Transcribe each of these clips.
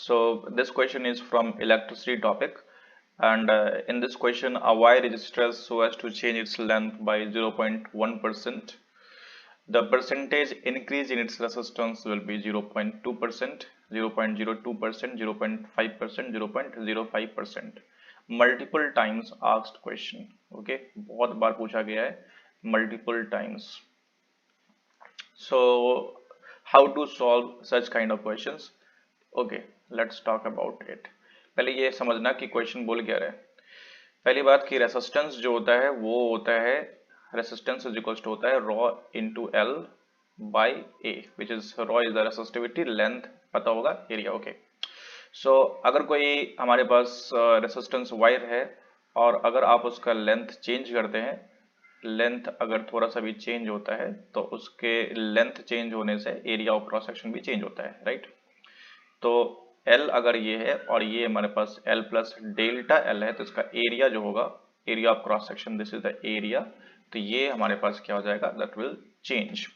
So this question is from electricity topic, and in this question a wire is stressed so as to change its length by 0.1%. The percentage increase in its resistance will be 0.2%, 0.02%, 0.5%, 0.05%. Multiple times asked question. Okay, बहुत बार पूछा गया है, multiple times. So how to solve such kind of questions? Okay, let's talk about it. पहले ये समझना कि question बोल क्या रहा है. पहली बात कि रेसिस्टेंस जो होता है वो होता है, रेसिस्टेंस इज इक्वल टू होता है raw into L by A, which is raw is the resistivity, length पता होगा, एरिया. ओके, सो अगर कोई हमारे पास रेसिस्टेंस वायर है और अगर आप उसका लेंथ चेंज करते हैं, लेंथ अगर थोड़ा सा भी चेंज होता है तो उसके लेंथ चेंज होने से एरिया ऑफ क्रॉस सेक्शन भी चेंज होता है, राइट. तो L अगर ये है और ये हमारे पास L प्लस डेल्टा L है तो इसका एरिया जो होगा, area of cross section, this is the area. तो ये हमारे पास क्या हो जाएगा, that will change.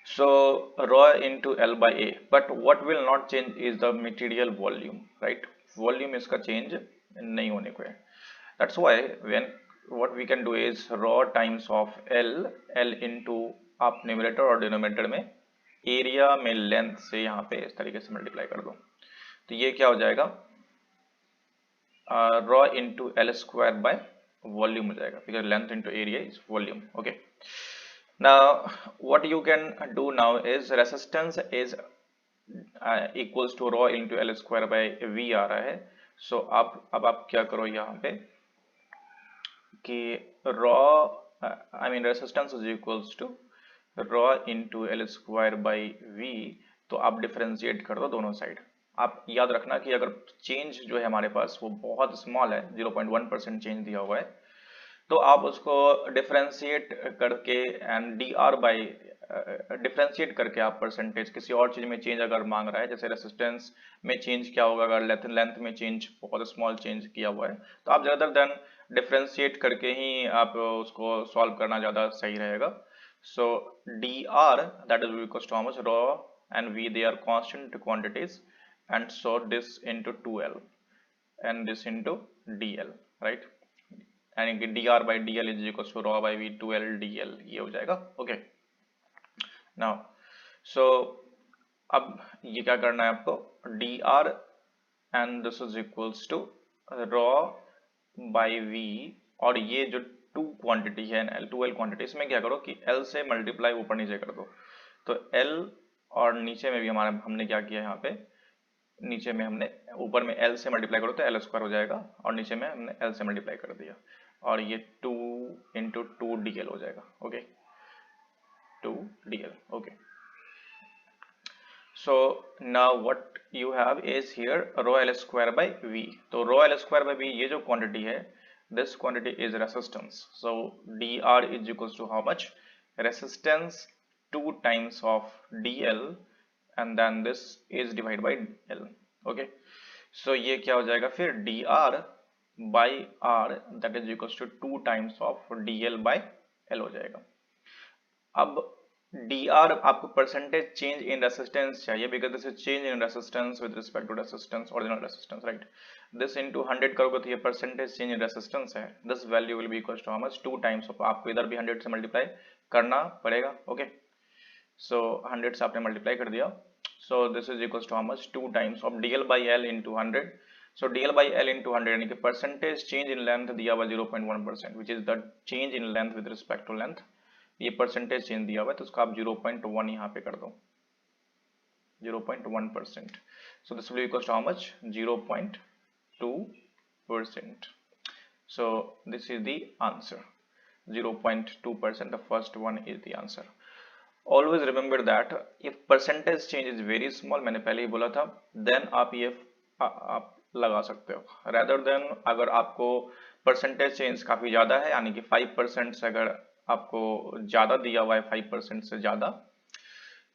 So rho into L by A, but what will not change is the material volume, right. Volume इसका चेंज नहीं होने को है. That's why when what we can do is rho times of L into, आप numerator और denominator में area में लेंथ से यहाँ पे इस तरीके से मल्टीप्लाई कर दो. तो ये क्या हो जाएगा, rho into L square by volume हो जाएगा, because length into area is volume. Okay, now what you can do now is resistance is equals to rho into L square by V आ रहा है. सो अब आप क्या करो यहाँ पे कि rho, I mean resistance is equals to rho into L square by V. तो आप डिफ्रेंशिएट कर दो दोनों साइड. आप याद रखना कि अगर चेंज जो है हमारे पास वो बहुत स्मॉल है, 0.1% चेंज दिया हुआ है, तो आप उसको डिफ्रेंशिएट करके and D R by differentiate करके आप परसेंटेज किसी और चीज में चेंज अगर मांग रहा है, जैसे रेसिस्टेंस में चेंज क्या होगा अगर लेंथ में चेंज बहुत स्मॉल चेंज किया हुआ है, तो आप ज़्यादा देन डिफ्रेंशिएट करके ही आप उसको सॉल्व करना ज़्यादा सही रहेगा. So dr, that is equals to how much, rho and v, they are constant quantities, and so this into 2l and this into dl, right. and dr by dl is equals to rho by v 2l dl, ये हो जाएगा. okay, now so अब ये क्या करना है आपको, dr and this is equals to rho by v, और ये जो टू क्वांटिटी है L, 2L क्वांटिटी, इसमें क्या करो कि L से मल्टीप्लाई ऊपर नीचे कर दो. तो L और नीचे में भी हमारा हमने क्या किया यहाँ पे, नीचे में हमने ऊपर में L से मल्टीप्लाई करो तो L स्क्वायर हो जाएगा, और नीचे में हमने L से मल्टीप्लाई कर दिया और ये 2 इंटू 2 DL हो जाएगा. Okay, 2 DL. Okay, so now what you have is here rho L square by V. तो rho L square by V ये जो क्वांटिटी है, this quantity is resistance. So dr is equals to how much, resistance 2 times of dl, and then this is divided by l. okay, so ये क्या हो जाएगा फिर, dr by r, that is equals to 2 times of dl by l हो जाएगा. अब dr आपको percentage change in resistance चाहिए, because this is change in resistance with respect to resistance, original resistance, right. This into 100 करोगे तो ये percentage change in resistance है. This value will be equal to how much, 2 times of, आपको इधर भी 100 से multiply करना पड़ेगा. ओके, सो 100 से आपने मल्टीप्लाई कर दिया, so this is equal to how much, 2 times of dl by L into 100. So dl by L into 100 यानी कि परसेंटेज चेंज इन लेंथ दिया हुआ 0.1%, which is the change in length with respect to length. ये percentage change दिया हुआ है तो उसका आप 0.1 यहाँ पे कर दो, 0.1%. So this will equal to how much, 0.2%. so this is the answer, 0.2%. the first one is the answer. always remember that if percentage change is very small, मैंने पहले ही बोला था, then आप ये आप लगा सकते हो, rather than अगर आपको परसेंटेज चेंज काफी ज्यादा है, यानी कि 5% से अगर आपको ज्यादा दिया हुआ है, 5% से ज्यादा,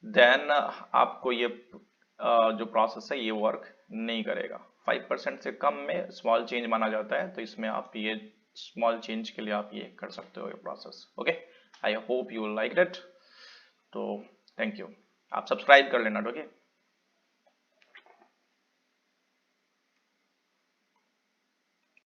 देन आपको ये जो प्रोसेस है ये वर्क नहीं करेगा. 5% से कम में स्मॉल चेंज माना जाता है, तो इसमें आप ये स्मॉल चेंज के लिए आप ये कर सकते हो ये process. Okay, I hope you like it. तो थैंक यू, आप सब्सक्राइब कर लेना. ओके.